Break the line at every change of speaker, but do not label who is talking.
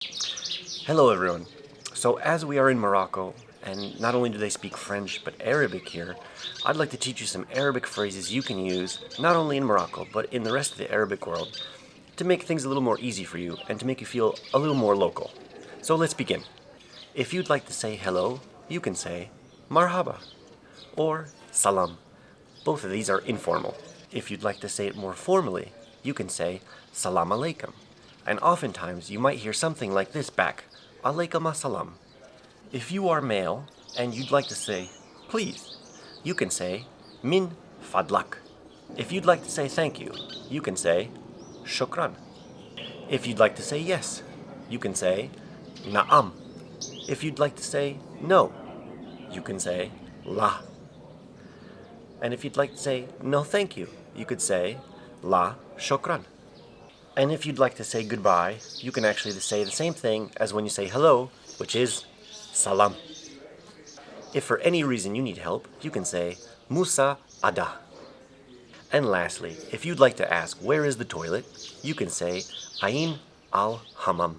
Hello everyone. So as we are in Morocco, and not only do they speak French but Arabic here, I'd like to teach you some Arabic phrases you can use not only in Morocco but in the rest of the Arabic world to make things a little more easy for you and to make you feel a little more local. So let's begin. If you'd like to say hello, you can say marhaba or salam. Both of these are informal. If you'd like to say it more formally, you can say salam alaikum. And oftentimes you might hear something like this back, Wa-Alaikum Salaam. If you are male and you'd like to say please, you can say min faDlak. If you'd like to say thank you, you can say shokran. If you'd like to say yes, you can say na'am. If you'd like to say no, you can say la. And if you'd like to say no thank you, you could say la shokran. And if you'd like to say goodbye, you can actually say the same thing as when you say hello, which is salam. If for any reason you need help, you can say musaeada. And lastly, if you'd like to ask where is the toilet, you can say ain alhamam.